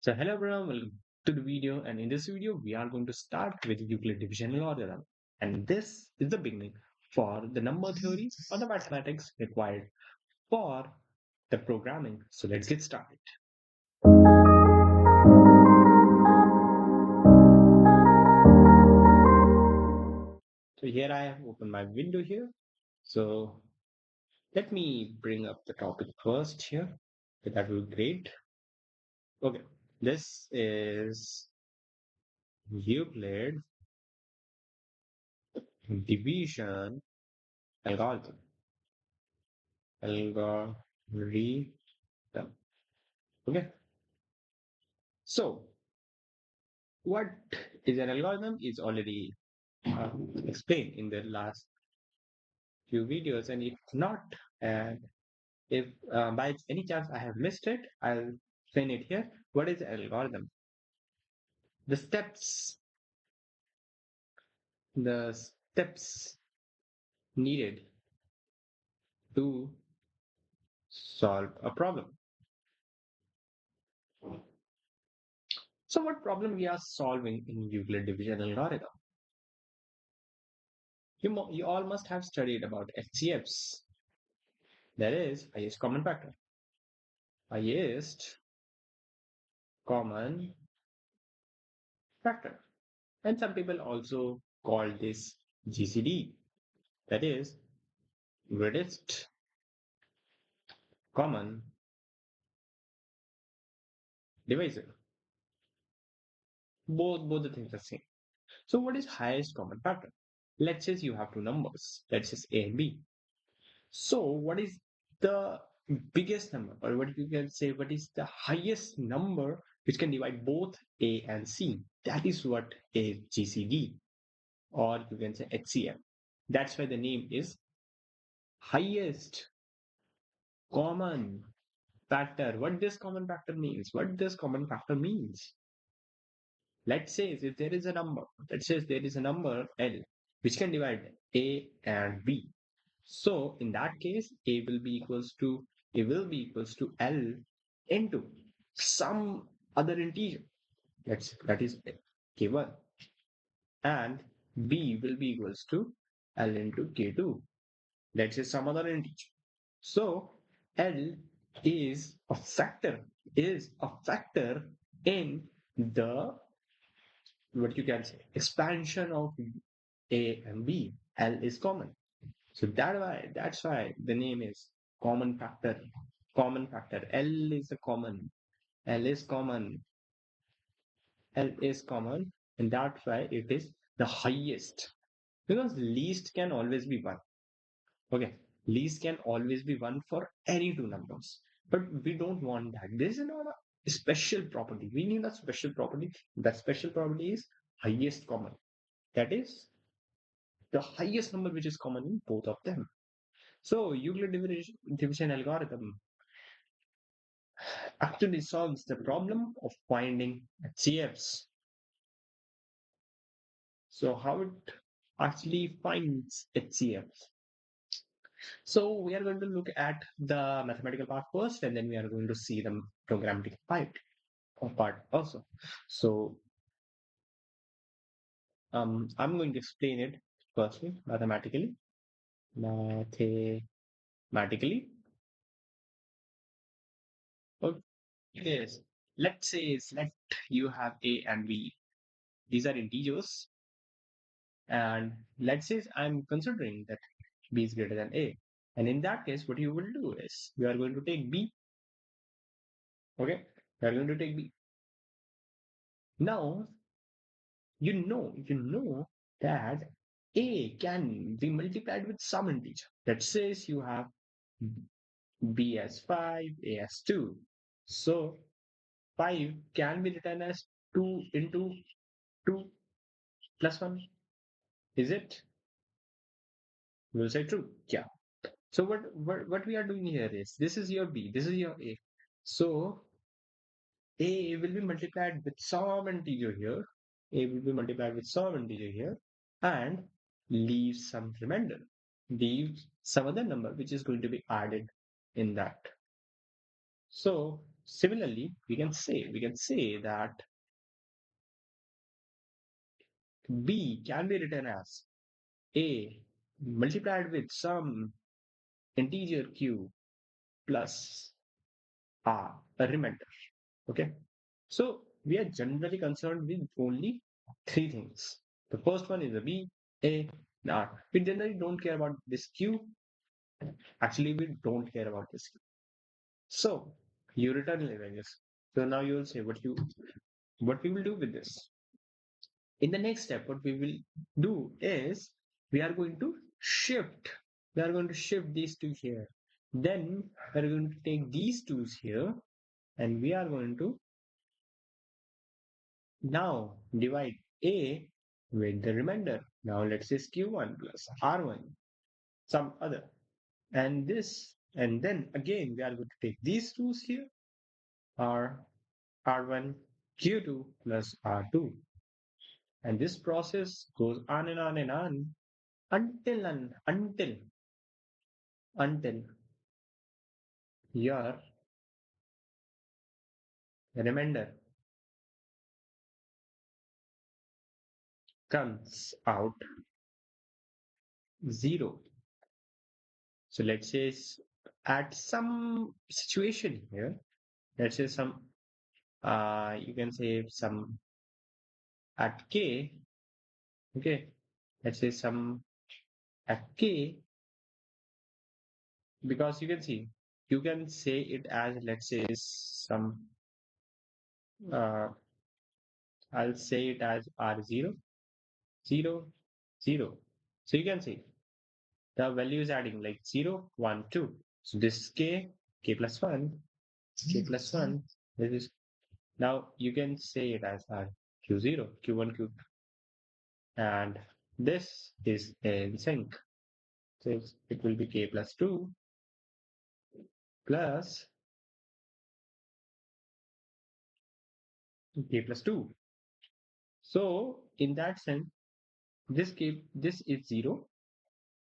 So hello everyone, welcome to the video, and in this video we are going to start with Euclid Division Algorithm, and this is the beginning for the number theory or the mathematics required for the programming. So let's get started. So here I have opened my window here. So let me bring up the topic first here. Okay, that will be great. Okay, this is Euclid Division Algorithm. Algorithm. Okay. So, what is an algorithm is already uh, explained in the last few videos, and if not, and if by any chance I have missed it, I'll explain it here. What is an algorithm? The steps, the steps needed to solve a problem. So, what problem we are solving in Euclid division algorithm? You all must have studied about HCFs. That is highest common factor. Highest common factor. And some people also call this GCD, that is greatest common divisor. Both the things are same. So what is highest common factor? Let's say you have two numbers. Let's say A and B. So what is the biggest number, or what you can say, what is the highest number which can divide both A and C? That is what is GCD, or you can say HCF. That's why the name is highest common factor. What this common factor means? What this common factor means? Let's say if there is a number, let's say there is a number L which can divide A and B. So in that case, A will be equals to L into some other integer. That is K1, and B will be equals to L into K2. Let's say some other integer. So L is a factor, is a factor in the, what you can say, expansion of A and B. L is common. So that's why the name is common factor. Common factor. L is a common. L is common. L is common, and that's why it is the highest. Because least can always be one. Okay, least can always be one for any two numbers. But we don't want that. This is not a special property. We need a special property. That special property is highest common. That is the highest number which is common in both of them. So Division algorithm actually solves the problem of finding HCFs. So how it actually finds HCFs? So we are going to look at the mathematical part first, and then we are going to see the programmatic part also. So I'm going to explain it firstly mathematically. Mathematically. Okay. Yes. Let's say select you have A and B. These are integers, and let's say I'm considering that B is greater than A. And in that case, what you will do is you are going to take B. Okay, you are going to take B. Now you know that A can be multiplied with some integer. That says you have B as 5, A as 2. So 5 can be written as 2 into 2 plus 1. Is it? You will say true. Yeah. So what we are doing here is, this is your B, this is your A. So A will be multiplied with some integer here. A will be multiplied with some integer here, and leave some remainder. Leave some other number which is going to be added in that. So Similarly, we can say that B can be written as A multiplied with some integer Q plus R, a remainder. Okay. So we are generally concerned with only three things. The first one is a B, A, and R. We generally don't care about this Q. Actually, we don't care about this Q. So you return values. So now you will say what we will do with this. In the next step, what we will do is we are going to shift. We are going to shift these two here. Then we are going to take these twos here and we are going to now divide A with the remainder. Now let's say Q1 plus R1, some other. And this, and then again we are going to take these twos here, R, R1, Q2 plus R2. And this process goes on and on and on until your remainder comes out zero. So let's say at some situation here, let's say some you can say some at k, okay, let's say some at k, because you can see you can say it as, let's say, some uh, I'll say it as r0 0 0. So you can see the value is adding like 0 1 2. So this is k plus 1, k plus 1. This is, now you can say it as r q0 q1 q2, and this is in sync. So it will be k plus 2 plus k plus 2. So in that sense, this is 0.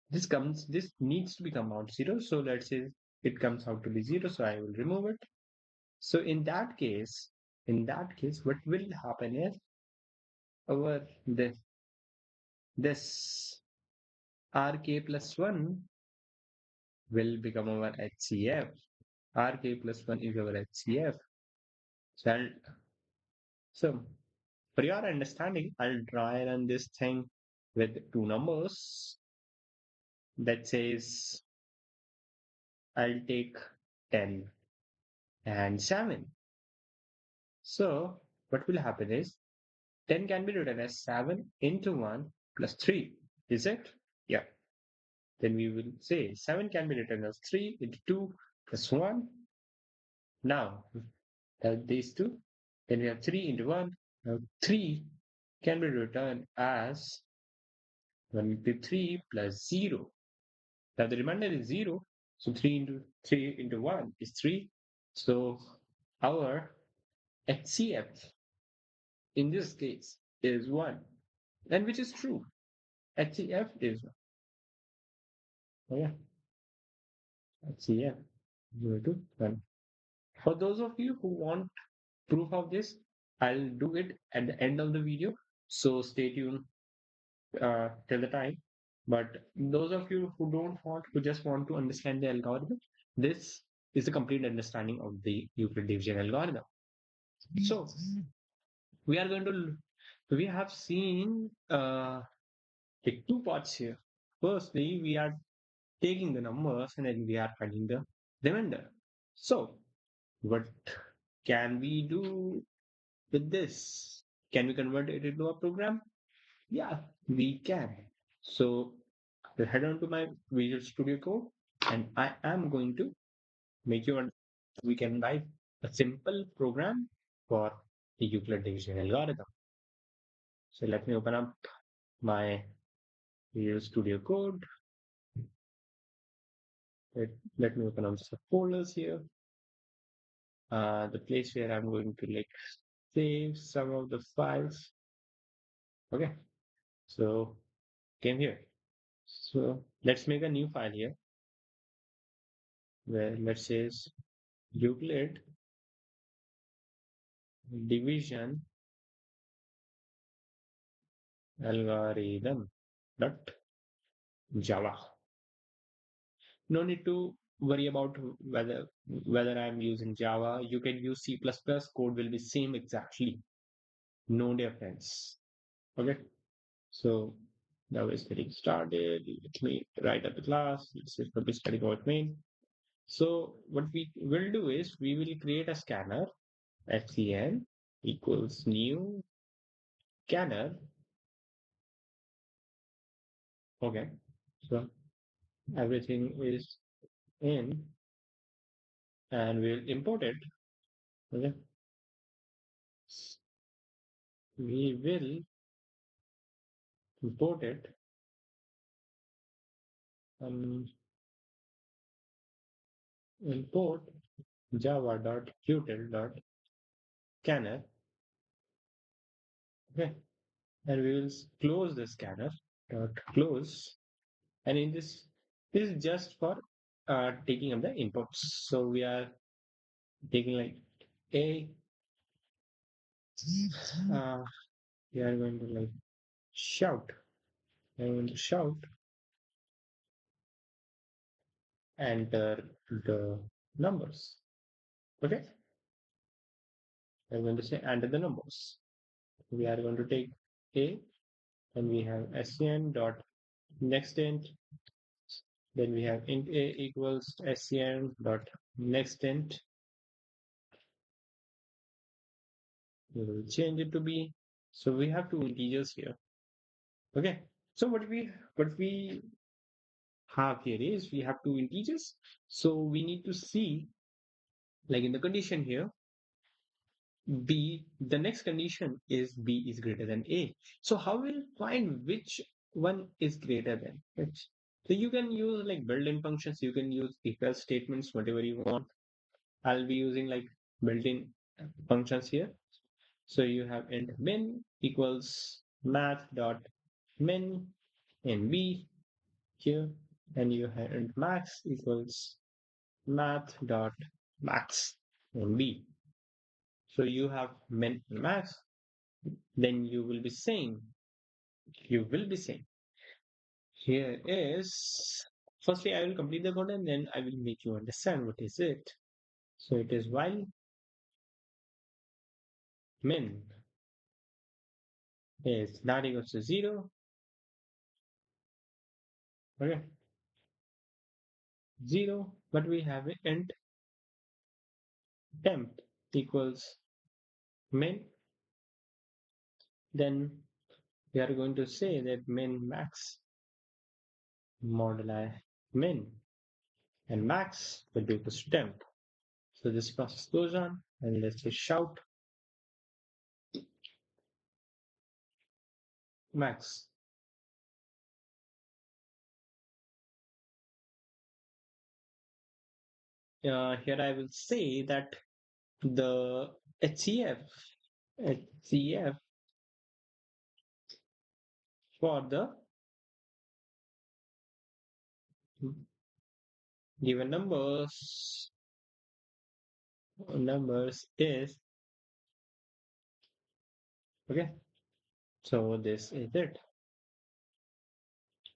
This needs to become out 0. So let's say it comes out to be 0. So I will remove it. So in that case, what will happen is our this rk plus 1 will become our HCF. Rk plus 1 is our HCF. So, so for your understanding, I'll try run this thing with two numbers. That says I'll take 10 and 7. So what will happen is 10 can be written as 7 into 1 plus 3. Is it? Yeah. Then we will say 7 can be written as 3 into 2 plus 1. Now, these two. Then we have 3 into 1. Now, 3 can be written as 1 into 3 plus 0. Now, the remainder is 0. So, 3 into 1 is 3. So, our HCF in this case is 1. And which is true. HCF is 1. Oh, yeah. HCF equal to 1. For those of you who want proof of this, I'll do it at the end of the video. So stay tuned till the time. But those of you who just want to understand the algorithm, this is a complete understanding of the Euclid division algorithm. So we are going to, we have seen like two parts here. Firstly, we are taking the numbers and then we are finding the remainder. So what can we do with this? Can we convert it into a program? Yeah, we can. So we'll head on to my Visual Studio Code and I am going to make you we can write a simple program for the Euclid division algorithm. So let me open up my Visual Studio Code. Let me open up some folders here. The place where I'm going to like save some of the files. Okay, so came here. So let's make a new file here where let's say Euclid Division Algorithm dot Java. No need to worry about whether I'm using Java. You can use C++. Code will be same exactly. No difference. Okay. So now it's getting started. Let me write up the class. It's going to be starting out main. So what we will do is we will create a scanner. Scn equals new scanner. Okay. So everything is in and we'll import it. Okay. We will import it. Um, import java.util.scanner. Okay. And we will close the scanner dot close. And in this is just for taking up the inputs. So we are taking like a uh, we are going to like shout. We are going to shout, enter the numbers. Okay. I'm going to say enter the numbers. We are going to take a and we have scn dot next int. Then we have int a equals scn dot next int. We will change it to b. So we have two integers here. Okay. So what we have here is we have two integers. So we need to see like in the condition here b, the next condition is b is greater than a. So how will find which one is greater than which? So you can use like built-in functions, you can use if else statements, whatever you want. I'll be using like built-in functions here. So you have int min equals math dot min in b here, and you have int max equals math dot max in b. So you have min and max, then you will be saying here is firstly I will complete the code and then I will make you understand what is it. So it is while min is not equals to 0. Okay, 0, but we have it int temp equals min, then we are going to say that min max moduli min and max will be equals to temp. So this process goes on and let's just shout max. Here I will say that the HCF for the given numbers is okay. So this is it.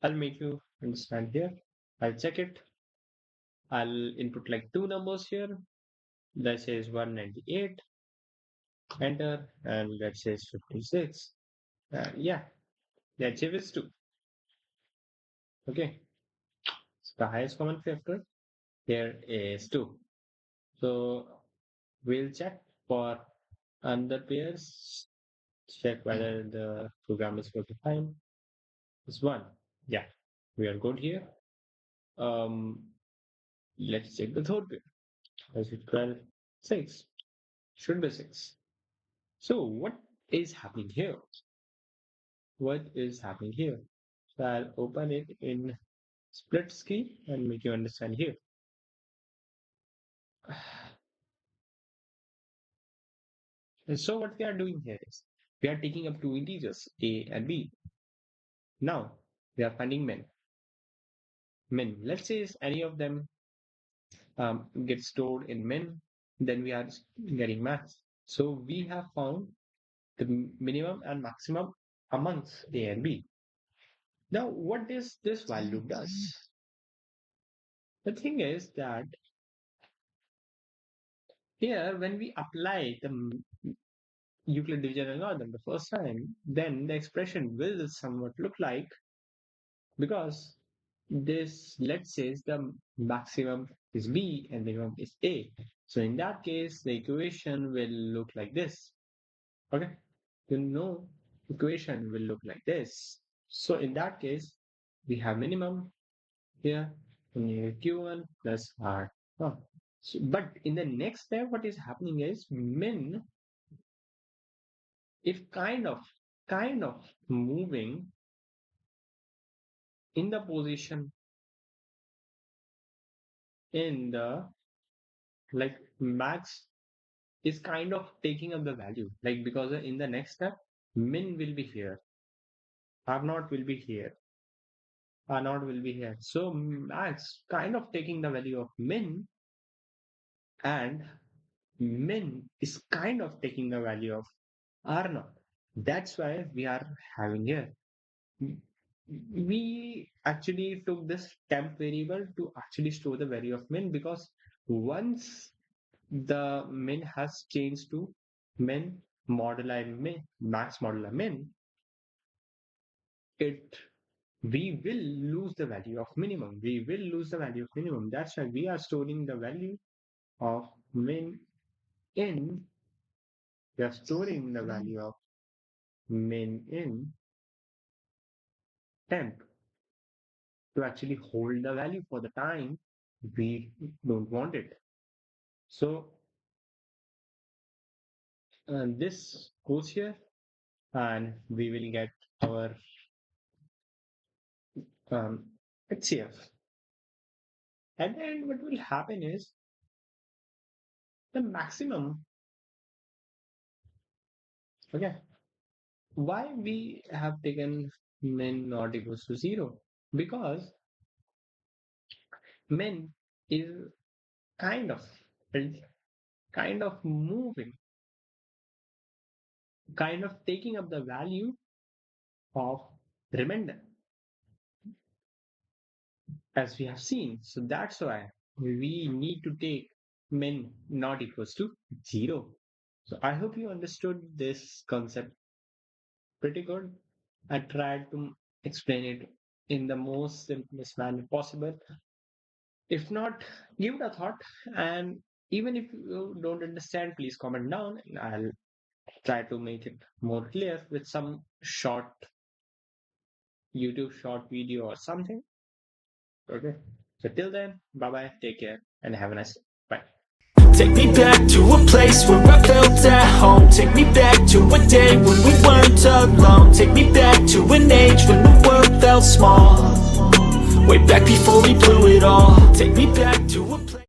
I'll make you understand here. I'll check it. I'll input like two numbers here. That says 198. Enter, and that says 56. Yeah, the HCF is 2. Okay, so the highest common factor here is 2. So we'll check for other pairs, check whether the program is going to find. It's 1. Yeah, we are good here. Um, let's check the third pair. Is it 12? 6. Should be 6. So what is happening here? What is happening here? So I'll open it in split screen and make you understand here. And so what we are doing here is we are taking up two integers a and b. Now we are finding min. Let's say if any of them gets stored in min, then we are getting max. So we have found the minimum and maximum amongst A and B. Now, what this while loop does? The thing is that here, when we apply the Euclid division algorithm the first time, then the expression will somewhat look like, because this, let's say, the maximum is B and minimum is A. So in that case, the equation will look like this. Okay, equation will look like this. So in that case, we have minimum here, and you have Q1 plus R. Oh. So, but in the next step, what is happening is min is kind of moving in the position in the, like, max is kind of taking up the value, like, because in the next step min will be here, R naught will be here, R naught will be here. So max kind of taking the value of min, and min is kind of taking the value of R naught. That's why we are having here. We actually took this temp variable to actually store the value of min, because once the min has changed to min moduli min, max moduli min, it we will lose the value of minimum. We will lose the value of minimum. That's why we are storing the value of min in. We are storing the value of min in temp to actually hold the value for the time we don't want it. So this goes here, and we will get our HCF. And then what will happen is the maximum. Okay, why we have taken min not equals to 0? Because min is kind of kind of moving, kind of taking up the value of remainder, as we have seen. So that's why we need to take min not equals to 0. So I hope you understood this concept pretty good. I tried to explain it in the most simplest manner possible. If not, give it a thought. And even if you don't understand, please comment down, and I'll try to make it more clear with some short YouTube short video or something. Okay. So till then, bye bye, take care, and have a nice day. Bye. Take me back to a place where I felt at home. Take me back to a day when we weren't alone. Take me back to an age when the world felt small. Way back before we blew it all. Take me back to a